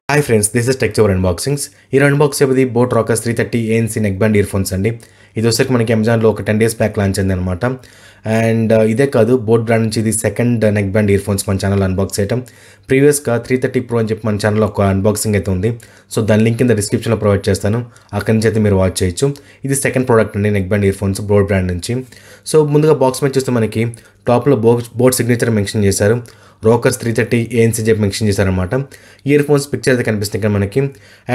Hi friends, this is TeluguTechTuber-Unboxings. Here unbox the boAt Rockerz 330ANC neckband earphones అండి. ఇది వచ్చేసరికి మనకి Amazon లో ఒక 10 days బ్యాక్ లాంచ్ అయింది అన్నమాట. అండ్ ఇదే కాదు boAt బ్రాండ్ నుంచి ఇది సెకండ్ నెక్బ్యాండ్ ఇయర్ఫోన్స్ మన ఛానల్ అన్బాక్స్ చేయటం. ప్రీవియస్ గా 330 Pro అని చెప్పి మన ఛానల్ ఒక అన్బాక్సింగ్ అయితే ఉంది. సో దాని లింక్ కింద డిస్క్రిప్షన్ లో ప్రొవైడ్ చేస్తాను. అక్కడి నుంచి అయితే మీరు వాచ్ చేయొచ్చు. ఇది సెకండ్ ప్రోడక్ట్ అండి నెక్బ్యాండ్ ఇయర్ఫోన్స్ boAt బ్రాండ్ నుంచి. సో ముందుగా బాక్స్ మీద చూస్తే మనకి టాప్ లో boAt సిగ్నేచర్ మెన్షన్ చేశారు. Rockerz 330ANC చెప్పి మెన్షన్ చేశారనమాట. ఇయర్ ఫోన్స్ పిక్చర్ అయితే కనిపిస్తుంది ఇక్కడ మనకి.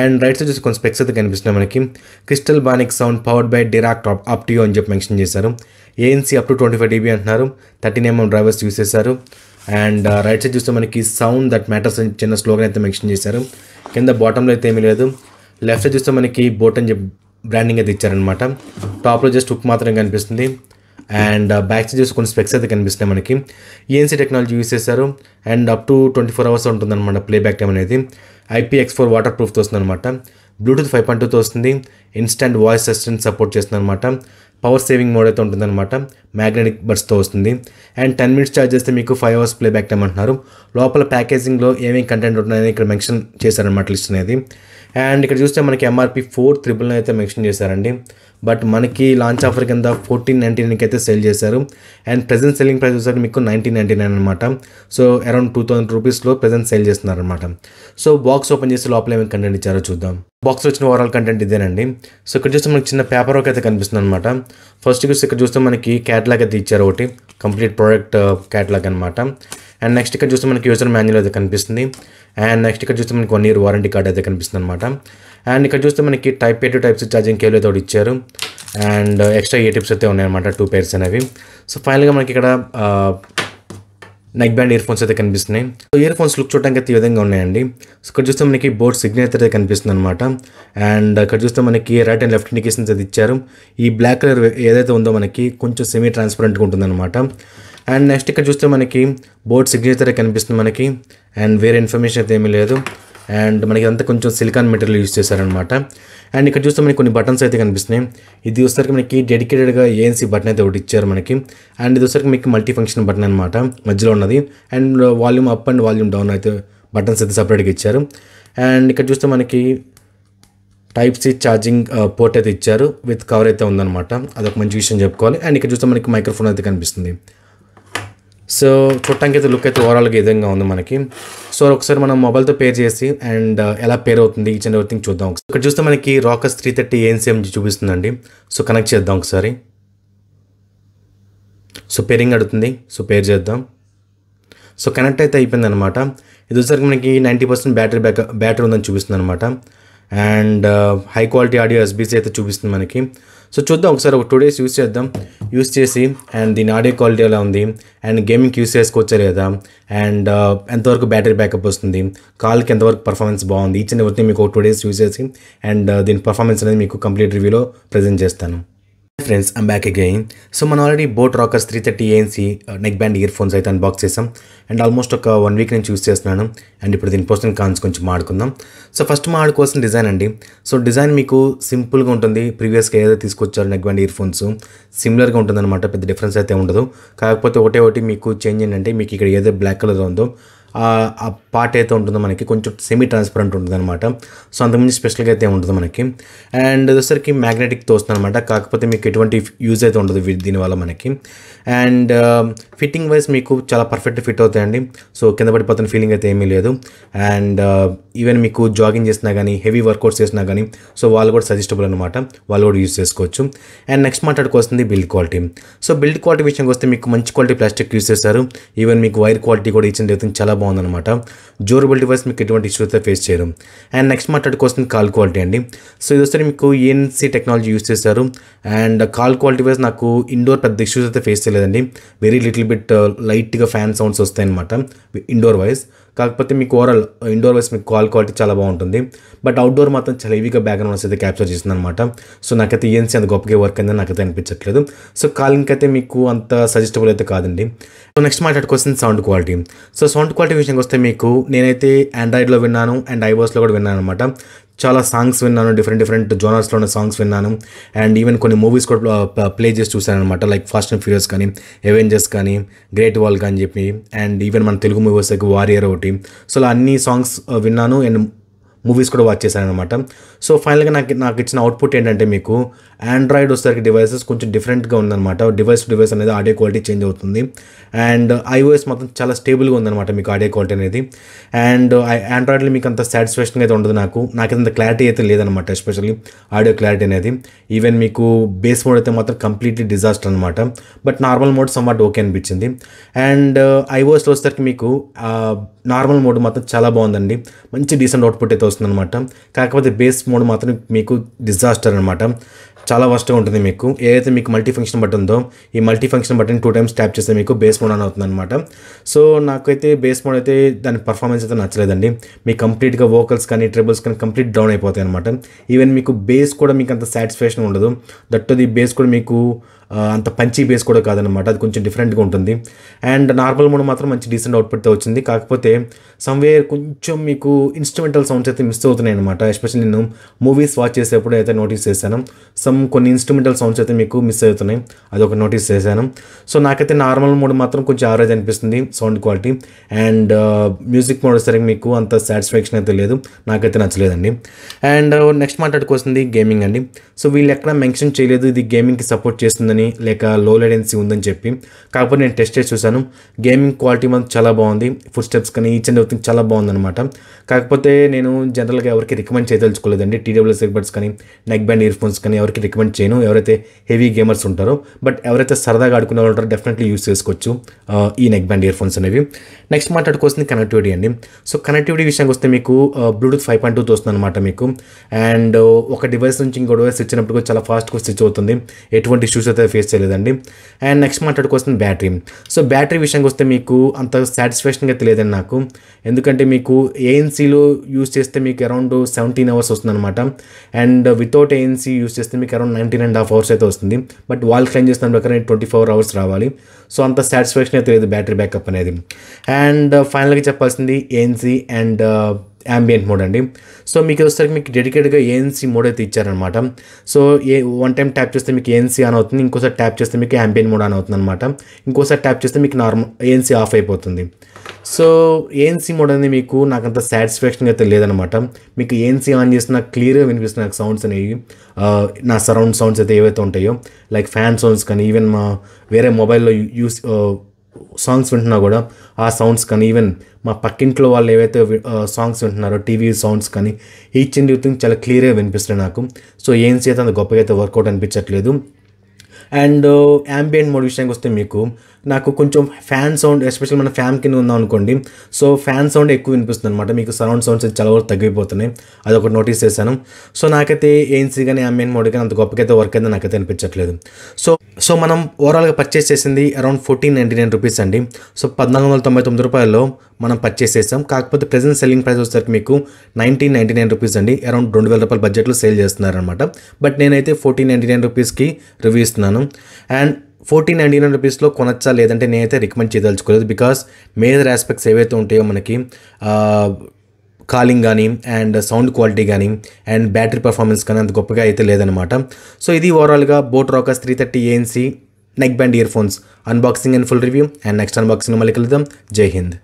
అండ్ రైట్ సైడ్ చూసి కొన్ని స్పెక్స్ అయితే కనిపిస్తున్నాయి మనకి. Crystal bionic sound powered by DIRAC Opteo అని చెప్పి మెన్షన్ చేశారు. ANC అప్ టు 25 dB అంటున్నారు. 13mm డ్రైవర్స్ యూస్ చేశారు. అండ్ రైట్ సైడ్ చూస్తే మనకి సౌండ్ దట్ మ్యాటర్స్ అని చిన్న స్లోగన్ అయితే మెన్షన్ చేశారు. కింద బాటంలో అయితే ఏమీ లేదు. లెఫ్ట్ సైడ్ చూస్తే మనకి boAt అని చెప్పి బ్రాండింగ్ అయితే ఇచ్చారనమాట. టాప్లో జస్ట్ హుక్ మాత్రం కనిపిస్తుంది. అండ్ బ్యాక్ సైడ్ చూసి కొన్ని స్పెక్స్ అయితే కనిపిస్తున్నాయి మనకి. ENC టెక్నాలజీ యూస్ చేశారు. అండ్ అప్ టు 24 hours ఉంటుందన్నమాట ప్లేబ్యాక్ టైం అనేది. IPX4 వాటర్ ప్రూఫ్తో వస్తుంది అనమాట. బ్లూటూత్ 5.2తో వస్తుంది. ఇన్స్టెంట్ వాయిస్ అసిస్టెంట్ సపోర్ట్ చేస్తుంది అనమాట. పవర్ సేవింగ్ మోడ్ అయితే ఉంటుందన్నమాట. మ్యాగ్నెటిక్ బడ్స్తో వస్తుంది. అండ్ 10 minutes ఛార్జ్ చేస్తే మీకు 5 hours ప్లేబ్యాక్ టైం అంటున్నారు. లోపల ప్యాకేజింగ్లో ఏమేమి కంటెంట్ ఉంటుందని ఇక్కడ మెన్షన్ చేశారనమాట లిస్ట్ అనేది. అండ్ ఇక్కడ చూస్తే మనకి MRP 499 అయితే మెన్షన్ చేశారండి. బట్ మనకి లాంచ్ ఆఫర్ కింద 1499కి అయితే సేల్ చేశారు. అండ్ ప్రెజెంట్ సెల్లింగ్ ప్రైస్ వచ్చేసరికి మీకు 1999 అనమాట. సో అరౌండ్ 2000 రూపీస్లో ప్రెజెంట్ సేల్ చేస్తున్నారు అనమాట. సో బాక్స్ ఓపెన్ చేసి లోపల ఏమైనా కంటెంట్ ఇచ్చారో చూద్దాం. బాక్స్ వచ్చిన ఓవరాల్ కంటెంట్ ఇదేనండి. సో ఇక్కడ చూస్తే మనకి చిన్న పేపర్ వర్క్ అయితే కనిపిస్తుంది అనమాట. ఫస్ట్ చూస్తే ఇక్కడ చూస్తే మనకి క్యాటలాగ్ అయితే ఇచ్చారు ఒకటి, కంప్లీట్ ప్రోడక్ట్ క్యాటలాగ్ అనమాట. అండ్ నెక్స్ట్ ఇక్కడ చూస్తే మనకి యూజర్ మాన్యువల్ అయితే కనిపిస్తుంది. అండ్ నెక్స్ట్ ఇక్కడ చూస్తే మనకి 1 year వారంటీ కార్డ్ అయితే కనిపిస్తుంది అనమాట. అండ్ ఇక్కడ చూస్తే మనకి Type A to Type C charging cable అయితే ఒకటి ఇచ్చారు. అండ్ ఎక్స్ట్రా ఏ టిప్స్ అయితే ఉన్నాయన్నమాట, 2 pairs అనేవి. సో ఫైనల్గా మనకి ఇక్కడ నెక్ బ్యాండ్ ఇయర్ ఫోన్స్ అయితే కనిపిస్తున్నాయి. సో ఇయర్ ఫోన్స్ లుక్ చూడడానికి అయితే ఈ విధంగా ఉన్నాయండి. సో ఇక్కడ చూస్తే మనకి boAt సిగ్నేచర్ అయితే కనిపిస్తుంది అనమాట. అండ్ ఇక్కడ చూస్తే మనకి రైట్ అండ్ లెఫ్ట్ ఇండికేషన్స్ అయితే ఇచ్చారు. ఈ బ్లాక్ కలర్ ఏదైతే ఉందో మనకి కొంచెం సెమీ ట్రాన్స్పరెంట్గా ఉంటుంది అనమాట. అండ్ నెక్స్ట్ ఇక్కడ చూస్తే మనకి boAt సిగ్నేచర్ కనిపిస్తుంది మనకి. అండ్ వేరే ఇన్ఫర్మేషన్ అయితే ఏమీ లేదు. అండ్ మనకి అంతా కొంచెం సిలికాన్ మెటీరియల్ యూస్ చేశారనమాట. అండ్ ఇక్కడ చూస్తే మనకి కొన్ని బటన్స్ అయితే కనిపిస్తున్నాయి. ఇది వచ్చేసరికి మనకి డెడికేటెడ్గా ANC బటన్ అయితే ఒకటి ఇచ్చారు మనకి. అండ్ ఇది వచ్చేసరికి మీకు మల్టీ ఫంక్షన్ బటన్ అనమాట మధ్యలో ఉన్నది. And volume up and volume down అయితే బటన్స్ అయితే సపరేట్గా ఇచ్చారు. అండ్ ఇక్కడ చూస్తే మనకి Type C ఛార్జింగ్ పోర్ట్ అయితే ఇచ్చారు, విత్ కవర్ అయితే ఉందన్నమాట. అదొక మంచి విషయం చెప్పుకోవాలి. అండ్ ఇక్కడ చూస్తే మనకి మైక్రోఫోన్ అయితే కనిపిస్తుంది. సో చూడటానికి అయితే లుక్ అయితే ఓవరాల్గా ఈ విధంగా ఉంది మనకి. సో ఒకసారి మనం మొబైల్తో పేర్ చేసి అండ్ ఎలా పేర్ అవుతుంది ఈచ్ అండ్ ఎవ్రీథింగ్ చూద్దాం. ఇక్కడ చూస్తే మనకి Rockerz 330ANC చూపిస్తుందండి. సో కనెక్ట్ చేద్దాం ఒకసారి. సో పేరింగ్ అడుగుతుంది. సో పేర్ చేద్దాం. సో కనెక్ట్ అయితే అయిపోయింది అనమాట. ఇది వచ్చేసరికి మనకి 90% బ్యాటరీ ఉందని చూపిస్తుంది అనమాట. And high quality audio SBC అయితే చూపిస్తుంది మనకి. సో చూద్దాం ఒకసారి ఒక 2 days యూస్ చేద్దాం. యూస్ చేసి అండ్ దీని ఆడియో క్వాలిటీ ఎలా ఉంది, అండ్ గేమింగ్కి యూస్ చేసుకోవచ్చా లేదా, అండ్ ఎంతవరకు బ్యాటరీ బ్యాకప్ వస్తుంది, కాల్కి ఎంతవరకు పర్ఫార్మెన్స్ బాగుంది, ఈచ్ అండ్ ఎవ్రీథింగ్ మీకు ఒక 2 days యూస్ చేసి అండ్ దీని పర్ఫార్మెన్స్ అనేది మీకు కంప్లీట్ రివ్యూలో ప్రజెంట్ చేస్తాను. Friends, I'm back again. So మనం already boAt Rockerz 330ANC neck band earphones అయితే అన్బాక్స్ చేసాం. అండ్ ఆల్మోస్ట్ ఒక 1 week నుంచి యూస్ చేస్తున్నాను. అండ్ ఇప్పుడు దీని పర్సనల్ కాన్స్ కొంచెం మాడుకుందాం. సో ఫస్ట్ మాడుకోవాల్సిన డిజైన్ అండి. సో డిజైన్ మీకు సింపుల్గా ఉంటుంది. ప్రీవియస్గా ఏదైతే తీసుకొచ్చారు నెక్ బ్యాండ్ ఇయర్ ఫోన్స్ సిమిలర్గా ఉంటుంది అనమాట. పెద్ద డిఫరెన్స్ అయితే ఉండదు. కాకపోతే ఒకటి మీకు చేంజ్ ఏంటంటే మీకు ఇక్కడ ఏదైతే బ్లాక్ కలర్ ఉందో ఆ పార్ట్ అయితే ఉంటుందో మనకి కొంచెం సెమీ ట్రాన్స్పరెంట్ ఉంటుంది అనమాట. సో అంతకుమించి స్పెషల్గా అయితే ఉంటుంది మనకి. అండ్ వచ్చేసరికి మ్యాగ్నెటిక్తో వస్తుంది అనమాట. కాకపోతే మీకు ఎటువంటి యూజ్ అయితే ఉండదు దీనివల్ల మనకి. అండ్ ఫిట్టింగ్ వైజ్ మీకు చాలా పర్ఫెక్ట్ ఫిట్ అవుతాయండి. సో కింద పడిపోతున్న ఫీలింగ్ అయితే ఏమీ లేదు. అండ్ ఈవెన్ మీకు జాగింగ్ చేసినా కానీ హెవీ వర్కౌట్స్ చేసినా కానీ సో వాళ్ళు కూడా సజెస్టబుల్ అనమాట. వాళ్ళు కూడా యూజ్ చేసుకోవచ్చు. అండ్ నెక్స్ట్ మాట్లాడుకోవాల్సింది build quality. So build quality విషయంకి వస్తే మీకు మంచి క్వాలిటీ ప్లాస్టిక్ యూజ్ చేస్తారు. ఈవెన్ మీకు వైర్ క్వాలిటీ కూడా ఈచ్ అండ్ ఎవ్రీథింగ్ చాలా బాగుందన్నమాట. డ్యూరబిలిటీ వైజ్ మీకు ఎటువంటి ఇష్యూస్ అయితే ఫేస్ చేయరు. అండ్ నెక్స్ట్ మాట్లాడుకోవాల్సింది కాల్ క్వాలిటీ అండి. సో ఇది వస్తే మీకు ENC టెక్నాలజీ యూస్ చేస్తారు. అండ్ కాల్ క్వాలిటీ వైజ్ నాకు ఇండోర్ పెద్ద ఇష్యూస్ అయితే ఫేస్ చేయలేదండి. వెరీ లిటిల్ బిట్ లైట్గా ఫ్యాన్ సౌండ్స్ వస్తాయి అనమాట ఇండోర్ వైజ్. కాకపోతే మీకు ఓవరాల్ ఇండోర్ వైస్ మీకు కాల్ క్వాలిటీ చాలా బాగుంటుంది. బట్ అవుట్డోర్ మాత్రం చాలా హెవీగా బ్యాక్గ్రౌండ్స్ అయితే క్యాప్చర్ చేస్తుంది అనమాట. సో నాకైతే ENC అంత గొప్పగా వర్క్ అయిందని నాకైతే అనిపించట్లేదు. సో కాలింగ్ అయితే మీకు అంత సజెస్టబుల్ అయితే కాదండి. సో నెక్స్ట్ మాట్లాడుకోవాల్సింది sound quality. So sound quality విషయంకి వస్తే మీకు నేనైతే ఆండ్రాయిడ్లో విన్నాను అండ్ iOSలో కూడా విన్నాను అనమాట. చాలా సాంగ్స్ విన్నాను, డిఫరెంట్ జోనర్స్లో ఉన్న సాంగ్స్ విన్నాను. అండ్ ఈవెన్ కొన్ని మూవీస్ కూడా ప్లే చేసి చూశాను అనమాట, లైక్ ఫాస్ట్ అండ్ ఫ్యూరియస్ కానీ, అవెంజర్స్ కానీ, గ్రేట్ వాల్ కానీ చెప్పి, అండ్ ఈవెన్ మన తెలుగు మూవీస్ లైక్ వారియర్ ఒకటి. సో అలా అన్ని సాంగ్స్ విన్నాను అండ్ మూవీస్ కూడా వాచ్ చేశాను అనమాట. సో ఫైనల్గా నాకు ఇచ్చిన అవుట్పుట్ ఏంటంటే, మీకు ఆండ్రాయిడ్ వచ్చేసరికి డివైసెస్ కొంచెం డిఫరెంట్గా ఉందన్నమాట. డివైస్ టు డివైస్ అనేది ఆడియో క్వాలిటీ చేంజ్ అవుతుంది. అండ్ iOS మాత్రం చాలా స్టేబుల్గా ఉందన్నమాట మీకు ఆడియో క్వాలిటీ అనేది. అండ్ ఆండ్రాయిడ్లో మీకు అంత సాటిస్ఫాక్షన్ అయితే ఉండదు. నాకు అంత క్లారిటీ అయితే లేదనమాట, ఎస్పెషల్లీ ఆడియో క్లారిటీ అనేది. ఈవెన్ మీకు బేస్ మోడ్ అయితే మాత్రం కంప్లీట్లీ డిజాస్టర్ అనమాట. But normal mode somewhat okay అనిపించింది. అండ్ iOSలో వచ్చేసరికి మీకు నార్మల్ మోడ్ మాత్రం చాలా బాగుందండి, మంచి డీసెంట్ అవుట్పుట్ అయితే వస్తుందన్నమాట. కాకపోతే బేస్ మోడ్ మాత్రం మీకు డిజాస్టర్ అనమాట, చాలా వర్స్ట్గా ఉంటుంది. మీకు ఏదైతే మీకు మల్టీ ఫంక్షన్ బటన్ ఉందో, ఈ multi function button 2 times tap చేస్తే మీకు బేస్ మోడ్ అని అవుతుంది అనమాట. సో నాకైతే బేస్ మోడ్ అయితే దాని పర్ఫార్మెన్స్ అయితే నచ్చలేదండి. మీకు కంప్లీట్గా వోకల్స్ కానీ ట్రిబుల్స్ కానీ కంప్లీట్ డౌన్ అయిపోతాయి అనమాట. ఈవెన్ మీకు బేస్ కూడా మీకు అంత సాటిస్ఫాక్షన్ ఉండదు. దట్ బేస్ కూడా మీకు అంత పంచీ బేస్ కూడా కాదనమాట, అది కొంచెం డిఫరెంట్గా ఉంటుంది. అండ్ నార్మల్ మోడ్ మాత్రం మంచి డీసెంట్ అవుట్పుట్తో వచ్చింది. కాకపోతే సమ్వేర్ కొంచెం మీకు ఇన్స్ట్రుమెంటల్ సౌండ్స్ అయితే మిస్ అవుతున్నాయి అనమాట. ఎస్పెషల్లీ నేను మూవీస్ వాచ్ చేసేప్పుడు అయితే నోటీస్ చేశాను, కొన్ని ఇన్స్ట్రుమెంటల్ సౌండ్స్ అయితే మీకు మిస్ అవుతున్నాయి, అదొక నోటీస్ చేశాను. సో నాకైతే నార్మల్ మోడ్ మాత్రం కొంచెం యావరేజ్ అనిపిస్తుంది sound quality. And music mode సరిగ్గా మీకు అంత సాటిస్ఫాక్షన్ అయితే లేదు, నాకైతే నచ్చలేదండి. అండ్ నెక్స్ట్ మాట్లాడుకోవాల్సింది గేమింగ్ అండి. సో వీళ్ళు ఎక్కడ మెన్షన్ చేయలేదు ఇది గేమింగ్కి సపోర్ట్ చేస్తుందని లేక లో లేటెన్సీ ఉందని చెప్పి. కాకపోతే నేను టెస్ట్ చేసి చూశాను, గేమింగ్ క్వాలిటీ మాత్రం చాలా బాగుంది, ఫుట్ స్టెప్స్ కానీ ఈచ్ అండ్ ఎవ్రీథింగ్ చాలా బాగుందన్నమాట. కాకపోతే నేను జనరల్గా ఎవరికి రికమెండ్ చేయదలుచుకోలేదండి, TWS ఇయర్బడ్స్ కానీ నెక్ బ్యాండ్ ఇయర్ ఫోన్స్ కానీ ఎవరికి రికమెండ్ చేయను, ఎవరైతే హెవీ గేమర్స్ ఉంటారో. బట్ ఎవరైతే సరదాగా ఆడుకునే వాళ్ళు ఉంటారో డెఫినెట్లీ యూస్ చేసుకోవచ్చు ఈ నెక్ బ్యాండ్ ఇయర్ ఫోన్స్ అనేవి. నెక్స్ట్ మాట్లాడుకోవాల్సింది కనెక్టివిటీ అండి. సో కనెక్టివిటీ విషయానికి వస్తే మీకు బ్లూటూత్ 5.2 వస్తుంది అనమాట మీకు. అండ్ ఒక డివైస్ నుంచి ఇంకో డివైస్ ఇచ్చినప్పుడు కూడా చాలా ఫాస్ట్గా స్విచ్ అవుతుంది, ఎటువంటి ఇష్యూస్ అయితే ఫేస్ చేయలేదండి. అండ్ నెక్స్ట్ మాట్లాడుకోవాల్సింది బ్యాటరీ. సో బ్యాటరీ విషయానికి వస్తే మీకు అంత సాటిస్ఫాక్షన్గా తెలియదండి నాకు, ఎందుకంటే మీకు ఏఎన్సీలో యూస్ చేస్తే మీకు అరౌండ్ 17 hours వస్తుంది అనమాట. అండ్ వితౌట్ ఏఎన్సీ యూస్ చేస్తే మీకు అరౌండ్ 19.5 hours అయితే వస్తుంది. బట్ వాళ్ళు క్లైమ్ చేస్తున్న ప్రకారం 24 hours రావాలి. సో అంత సాటిస్ఫాక్షన్ అయితే లేదు బ్యాటరీ బ్యాకప్ అనేది. అండ్ ఫైనల్గా చెప్పాల్సింది ఏఎన్సీ అండ్ ambient మోడ్ అండి. సో మీకు వచ్చేసరికి మీకు డెడికేట్గా ఏఎన్సీ మోడ్ అయితే ఇచ్చారనమాట. సో వన్ టైం ట్యాప్ చేస్తే మీకు ఏఎన్సీ ఆన్ అవుతుంది, ఇంకోసారి ట్యాప్ చేస్తే మీకు ambient మోడ్ ఆన్ అవుతుంది అనమాట, ఇంకోసారి ట్యాప్ చేస్తే మీకు నార్మల్ ఏఎన్సీ ఆఫ్ అయిపోతుంది. సో ఏఎన్సీ మోడ్ అనేది మీకు నాకంత సాటిస్ఫాక్షన్ అయితే లేదనమాట. మీకు ఏఎన్సీ ఆన్ చేస్తే నాకు క్లియర్గా వినిపిస్తుంది నాకు సౌండ్స్ అనేవి, నా సరౌండ్ సౌండ్స్ అయితే ఏవైతే ఉంటాయో లైక్ ఫ్యాన్ సౌండ్స్ కానీ, ఈవెన్ మా వేరే మొబైల్లో సాంగ్స్ వింటున్నా కూడా ఆ సౌండ్స్ కానీ, ఈవెన్ మా పక్కింట్లో వాళ్ళు ఏవైతే సాంగ్స్ వింటున్నారో టీవీ సౌండ్స్ కానీ, ఈచ్ అండ్ ఎవ్రీథింగ్ చాలా క్లియర్గా వినిపిస్తుంది నాకు. సో ఏఎన్సీ అయితే అంత గొప్పగా అయితే వర్కౌట్ అనిపించట్లేదు. అండ్ ambient మోడ్ విషయానికి వస్తే మీకు నాకు కొంచెం ఫ్యాన్ సౌండ్, ఎస్పెషల్లీ మన ఫ్యాన్ కింద ఉందాం అనుకోండి, సో ఫ్యాన్ సౌండ్ ఎక్కువ వినిపిస్తుంది అనమాట. మీకు సరౌండ్ సౌండ్స్ చాలా వరకు తగ్గిపోతున్నాయి, అదొకటి నోటీస్ చేశాను. సో నాకైతే ఏఎన్సీ కానీ ambient మోడ్ కానీ అంత గొప్పగా అయితే వర్క్ అయితే నాకైతే అనిపించట్లేదు. సో మనం ఓవరాల్గా పర్చేస్ చేసింది అరౌండ్ 1499 రూపీస్ అండి. సో 1499 రూపాయల్లో మనం పర్చేస్ చేసాం. కాకపోతే ప్రెజెంట్ సెల్లింగ్ ప్రైస్ వచ్చేసరికి మీకు 1999 రూపీస్ అండి, అరౌండ్ 2000 రూపాయల బడ్జెట్లో సేల్ చేస్తున్నారనమాట. బట్ నేనైతే 1499 రూపీస్కి రివ్యూ ఇస్తున్నాను. అండ్ 1499 రూపీస్లో కొనచ్చా లేదంటే నేనైతే రికమెండ్ చేయదలుచుకోలేదు. బికాస్ మేజర్ ఆస్పెక్ట్స్ ఏవైతే ఉంటాయో మనకి కాలింగ్ కానీ అండ్ సౌండ్ క్వాలిటీ కానీ అండ్ బ్యాటరీ పర్ఫార్మెన్స్ కానీ అంత గొప్పగా అయితే లేదనమాట. సో ఇది ఓవరాల్గా boat Rockerz 330ANC neck band ear phones unboxing and full review. And next unboxing మళ్ళీ కలుద్దాం. జై హింద్.